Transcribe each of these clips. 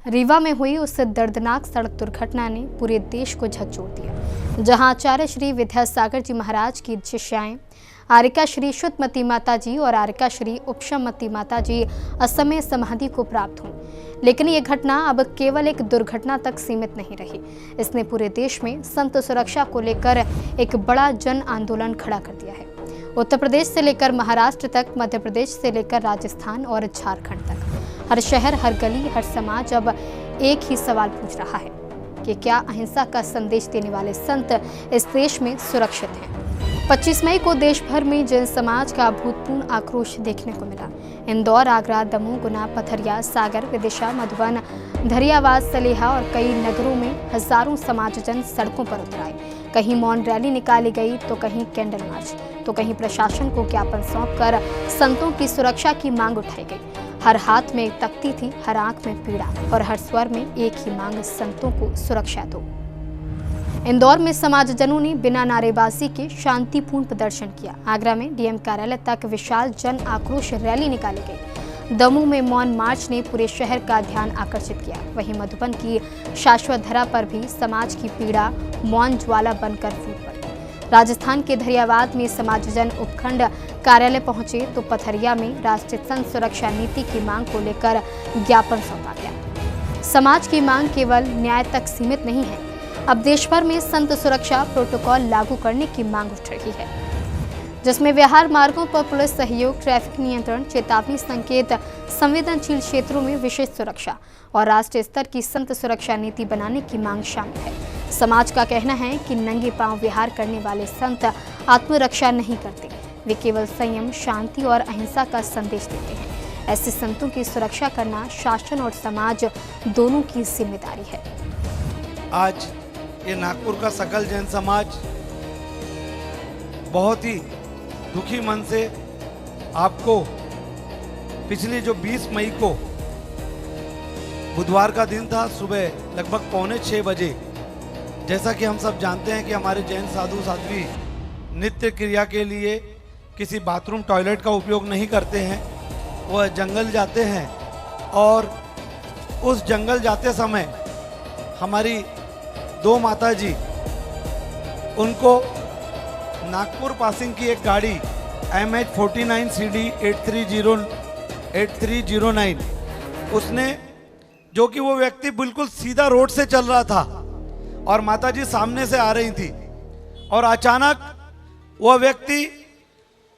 रीवा में हुई उस दर्दनाक सड़क दुर्घटना ने पूरे देश को झकझोर दिया, जहां आचार्य श्री विद्यासागर जी महाराज की शिष्याएं आरिका श्री शुद्धमती माता जी और आरिका श्री उपशमती माता जी असमय समाधि को प्राप्त हुई। लेकिन ये घटना अब केवल एक दुर्घटना तक सीमित नहीं रही। इसने पूरे देश में संत सुरक्षा को लेकर एक बड़ा जन आंदोलन खड़ा कर दिया है। उत्तर प्रदेश से लेकर महाराष्ट्र तक, मध्य प्रदेश से लेकर राजस्थान और झारखंड तक, हर शहर, हर गली, हर समाज अब एक ही सवाल पूछ रहा है कि क्या अहिंसा का संदेश देने वाले संत इस देश में सुरक्षित हैं। 25 मई को देश भर में जैन समाज का अभूतपूर्व आक्रोश देखने को मिला। इंदौर, आगरा, दमोह, गुना, पथरिया, सागर, विदिशा, मधुबन, धरियावाद, सलेहा और कई नगरों में हजारों समाजजन सड़कों पर उतर आए। कहीं मौन रैली निकाली गई तो कहीं कैंडल मार्च, तो कहीं प्रशासन को ज्ञापन सौंपकर संतों की सुरक्षा की मांग उठाई गई। हर हाथ में तख्ती थी, हर आंख में पीड़ा और हर स्वर में एक ही मांग, संतों को सुरक्षा दो। इंदौर में समाजजनों ने बिना नारेबाजी के शांतिपूर्ण प्रदर्शन किया। आगरा में डीएम कार्यालय तक विशाल जन आक्रोश रैली निकाली गई। दमोह में मौन मार्च ने पूरे शहर का ध्यान आकर्षित किया। वहीं मधुबन की शाश्वत धरा पर भी समाज की पीड़ा मौन ज्वाला बनकर फूट पड़ी। राजस्थान के धरियावाद में समाजजन उपखंड कार्यालय पहुंचे तो पथरिया में राष्ट्रीय संत सुरक्षा नीति की मांग को लेकर ज्ञापन सौंपा गया। समाज की मांग केवल न्याय तक सीमित नहीं है, अब देश भर में संत सुरक्षा प्रोटोकॉल लागू करने की मांग उठ रही है, जिसमें व्यवहार मार्गों पर पुलिस सहयोग, ट्रैफिक नियंत्रण, चेतावनी संकेत, संवेदनशील क्षेत्रों में विशेष सुरक्षा और राष्ट्रीय स्तर की संत सुरक्षा नीति बनाने की मांग शामिल है। समाज का कहना है कि नंगे पांव विहार करने वाले संत आत्मरक्षा नहीं करते, वे केवल संयम, शांति और अहिंसा का संदेश देते हैं। ऐसे संतों की सुरक्षा करना शासन और समाज दोनों की जिम्मेदारी है। आज ये नागपुर का सकल जैन समाज बहुत ही दुखी मन से आपको पिछली जो 20 मई को बुधवार का दिन था, सुबह लगभग 5:45 बजे, जैसा कि हम सब जानते हैं कि हमारे जैन साधु साध्वी नित्य क्रिया के लिए किसी बाथरूम टॉयलेट का उपयोग नहीं करते हैं। वह जंगल जाते हैं और उस जंगल जाते समय हमारी 2 माताजी उनको नागपुर पासिंग की एक गाड़ी MH49 CD 8309 उसने, जो कि वो व्यक्ति बिल्कुल सीधा रोड से चल रहा था और माताजी सामने से आ रही थी और अचानक वह व्यक्ति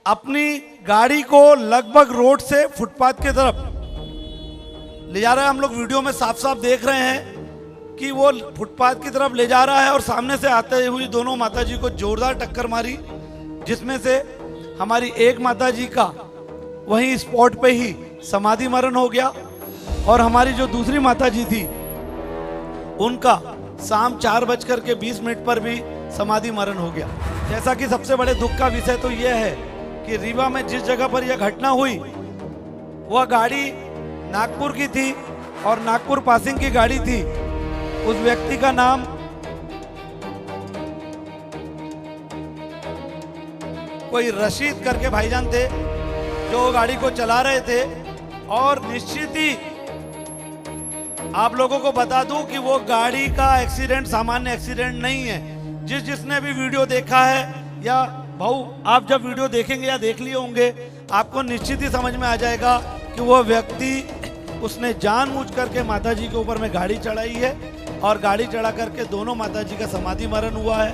अपनी गाड़ी को लगभग रोड से फुटपाथ की तरफ ले जा रहा है। हम लोग वीडियो में साफ साफ देख रहे हैं कि वो फुटपाथ की तरफ ले जा रहा है और सामने से आते हुए दोनों माताजी को जोरदार टक्कर मारी, जिसमें से हमारी एक माताजी का वहीं स्पॉट पे ही समाधि मरण हो गया और हमारी जो दूसरी माताजी थी उनका शाम 4:20 पर भी समाधि मरण हो गया। जैसा कि सबसे बड़े दुख का विषय तो यह है कि रीवा में जिस जगह पर यह घटना हुई वह गाड़ी नागपुर की थी और नागपुर पासिंग की गाड़ी थी। उस व्यक्ति का नाम कोई रशीद करके भाईजान थे जो गाड़ी को चला रहे थे। और निश्चित ही आप लोगों को बता दूं कि वो गाड़ी का एक्सीडेंट सामान्य एक्सीडेंट नहीं है। जिसने भी वीडियो देखा है, या भाऊ आप जब वीडियो देखेंगे या देख लिए होंगे, आपको निश्चित ही समझ में आ जाएगा कि वो व्यक्ति उसने जानबूझ करके माताजी के ऊपर में गाड़ी चढ़ाई है और गाड़ी चढ़ा करके दोनों माताजी का समाधि मरण हुआ है।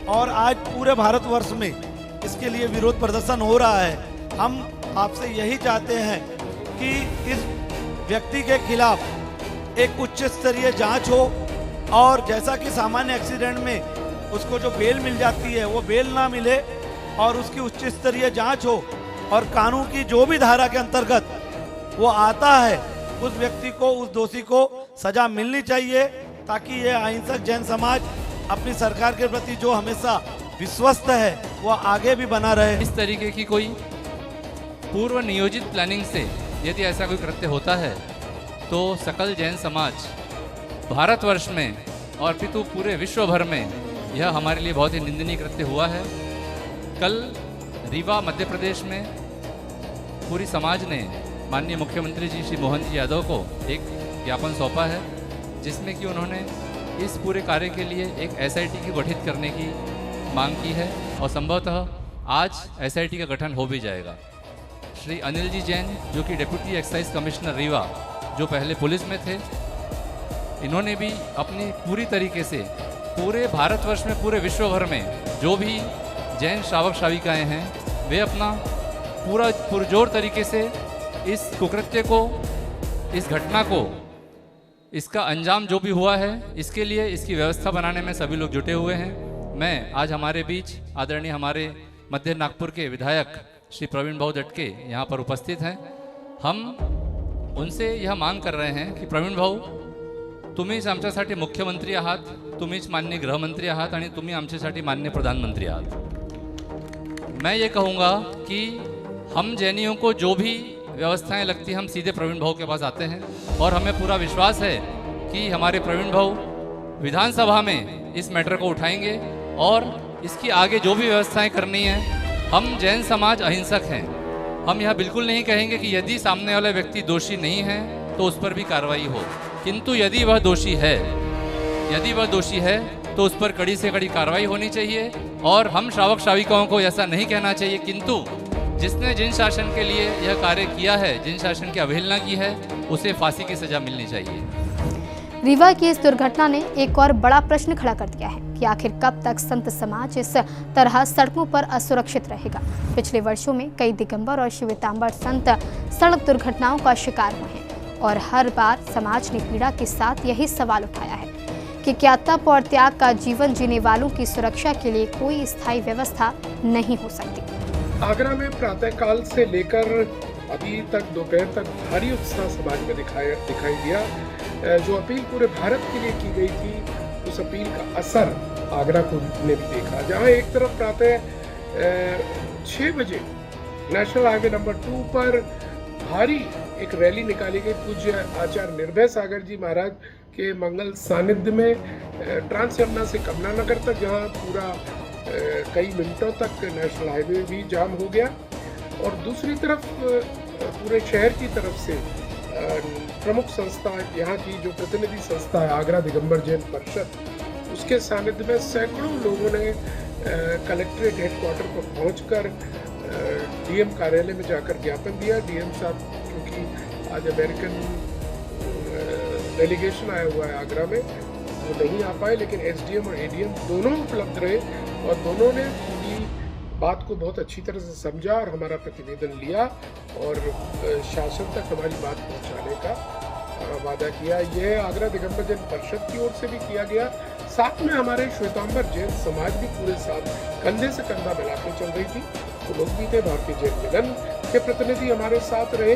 और आज पूरे भारतवर्ष में इसके लिए विरोध प्रदर्शन हो रहा है। हम आपसे यही चाहते हैं कि इस व्यक्ति के खिलाफ एक उच्च स्तरीय जांच हो और जैसा कि सामान्य एक्सीडेंट में उसको जो बेल मिल जाती है वो बेल ना मिले और उसकी उच्च स्तरीय जांच हो और कानून की जो भी धारा के अंतर्गत वो आता है उस व्यक्ति को, उस दोषी को सजा मिलनी चाहिए, ताकि ये अहिंसक जैन समाज अपनी सरकार के प्रति जो हमेशा विश्वस्त है वो आगे भी बना रहे। इस तरीके की कोई पूर्व नियोजित प्लानिंग से यदि ऐसा कोई कृत्य होता है तो सकल जैन समाज भारतवर्ष में और पितु पूरे विश्व भर में यह हमारे लिए बहुत ही निंदनीय कृत्य हुआ है। कल रीवा मध्य प्रदेश में पूरी समाज ने माननीय मुख्यमंत्री जी श्री मोहन जी यादव को एक ज्ञापन सौंपा है जिसमें कि उन्होंने इस पूरे कार्य के लिए एक SIT को गठित करने की मांग की है और संभवतः आज SIT का गठन हो भी जाएगा। श्री अनिल जी जैन, जो कि डिप्टी एक्साइज कमिश्नर रीवा, जो पहले पुलिस में थे, इन्होंने भी अपनी पूरी तरीके से पूरे भारतवर्ष में, पूरे विश्व भर में जो भी जैन श्रावक श्राविकाएँ हैं, वे अपना पूरा पुरजोर तरीके से इस कुकृत्य को, इस घटना को, इसका अंजाम जो भी हुआ है, इसके लिए इसकी व्यवस्था बनाने में सभी लोग जुटे हुए हैं। मैं आज हमारे बीच आदरणीय हमारे मध्य नागपुर के विधायक श्री प्रवीण भाऊ दटके यहाँ पर उपस्थित हैं। हम उनसे यह मांग कर रहे हैं की प्रवीण भाऊ, तुम्हीच आमच्यासाठी मुख्यमंत्री आहात, तुम्हीच माननीय गृहमंत्री आहात आणि तुम्ही आमच्यासाठी माननीय प्रधानमंत्री आहात। मैं ये कहूँगा कि हम जैनियों को जो भी व्यवस्थाएं लगती हैं, हम सीधे प्रवीण भाऊ के पास आते हैं और हमें पूरा विश्वास है कि हमारे प्रवीण भाऊ विधानसभा में इस मैटर को उठाएंगे और इसकी आगे जो भी व्यवस्थाएं करनी है। हम जैन समाज अहिंसक हैं। हम यह बिल्कुल नहीं कहेंगे कि यदि सामने वाला व्यक्ति दोषी नहीं है तो उस पर भी कार्रवाई हो, किंतु यदि वह दोषी है तो उस पर कड़ी से कड़ी कार्रवाई होनी चाहिए। और हम श्रावक श्राविकाओं को ऐसा नहीं कहना चाहिए, किंतु जिसने जिन शासन के लिए यह कार्य किया है, जिन शासन की अवहेलना की है, उसे फांसी की सजा मिलनी चाहिए। रीवा की इस दुर्घटना ने एक और बड़ा प्रश्न खड़ा कर दिया है कि आखिर कब तक संत समाज इस तरह सड़कों पर असुरक्षित रहेगा। पिछले वर्षों में कई दिगंबर और श्वेतांबर संत सड़क दुर्घटनाओं का शिकार हुए हैं और हर बार समाज ने पीड़ा के साथ यही सवाल उठाया है कि क्या तप और त्याग का जीवन जीने वालों की सुरक्षा के लिए कोई स्थायी व्यवस्था नहीं हो सकती। आगरा में प्रातःकाल से लेकर अभी तक दोपहर तक भारी उत्साह समाज में दिखाई दिया। जो अपील पूरे भारत के लिए की गई थी, उस अपील का असर आगरा को ने भी देखा, जहां एक तरफ प्रातः 6 बजे नेशनल हाईवे नंबर 2 पर भारी एक रैली निकाली गई पूज्य आचार्य निर्भय सागर जी महाराज के मंगल सानिध्य में ट्रांस यमुना से कमला नगर तक, जहां पूरा कई मिनटों तक नेशनल हाईवे भी जाम हो गया। और दूसरी तरफ पूरे शहर की तरफ से प्रमुख संस्था, यहाँ की जो प्रतिनिधि संस्था है आगरा दिगंबर जैन परिषद, उसके सानिध्य में सैकड़ों लोगों ने कलेक्ट्रेट हेडक्वार्टर पर पहुंचकर डीएम कार्यालय में जाकर ज्ञापन दिया। डीएम साहब, क्योंकि आज अमेरिकन डेलीगेशन आया हुआ है आगरा में, वो नहीं आ पाए, लेकिन एसडीएम और एडीएम दोनों उपलब्ध रहे और दोनों ने पूरी बात को बहुत अच्छी तरह से समझा और हमारा प्रतिवेदन लिया और शासन तक हमारी बात पहुंचाने का वादा किया। यह आगरा दिगंबर जैन परिषद की ओर से भी किया गया। साथ में हमारे श्वेतांबर जैन समाज भी पूरे साथ कंधे से कंधा मिलाकर चल रही थी। तो लोग भी थे, भारतीय जैन मिलन के प्रतिनिधि हमारे साथ रहे,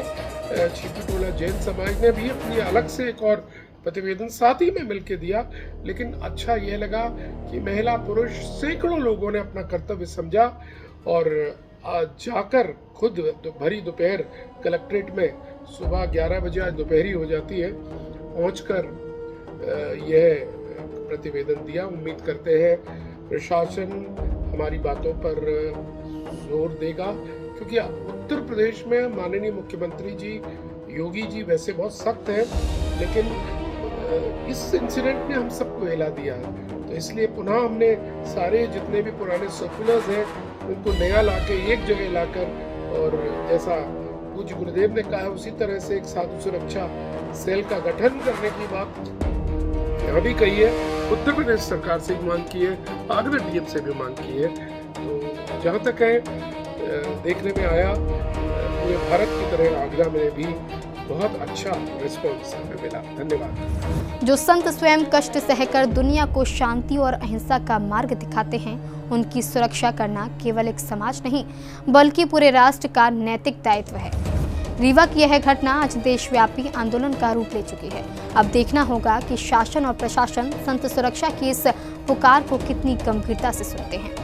छिपी टोला जैन समाज ने भी अपनी अलग से एक और प्रतिवेदन साथ ही में मिलकर दिया। लेकिन अच्छा यह लगा कि महिला पुरुष सैकड़ों लोगों ने अपना कर्तव्य समझा और जाकर खुद भरी दोपहर कलेक्ट्रेट में, सुबह 11 बजे आज दोपहरी हो जाती है, पहुंचकर यह प्रतिवेदन दिया। उम्मीद करते हैं प्रशासन हमारी बातों पर जोर देगा, क्योंकि उत्तर प्रदेश में माननीय मुख्यमंत्री जी योगी जी वैसे बहुत सख्त हैं, लेकिन इस इंसिडेंट ने हम सबको हिला दिया। तो इसलिए पुनः हमने सारे जितने भी पुराने सर्कुलर्स हैं उनको नया लाके एक जगह लाकर, और जैसा पूज्य गुरुदेव ने कहा है उसी तरह से एक साधु सुरक्षा सेल का गठन करने की बात यहाँ भी कही है। उत्तर प्रदेश सरकार से भी मांग की है, आगरा डीएम से भी मांग की है। तो जहाँ तक है देखने में आया, पूरे भारत की तरह आगरा में भी बहुत अच्छा रिस्पॉन्स हमें मिला। धन्यवाद। जो संत स्वयं कष्ट सहकर दुनिया को शांति और अहिंसा का मार्ग दिखाते हैं, उनकी सुरक्षा करना केवल एक समाज नहीं बल्कि पूरे राष्ट्र का नैतिक दायित्व है। रीवा की यह घटना आज देशव्यापी आंदोलन का रूप ले चुकी है। अब देखना होगा कि शासन और प्रशासन संत सुरक्षा की इस पुकार को कितनी गंभीरता से सुनते हैं।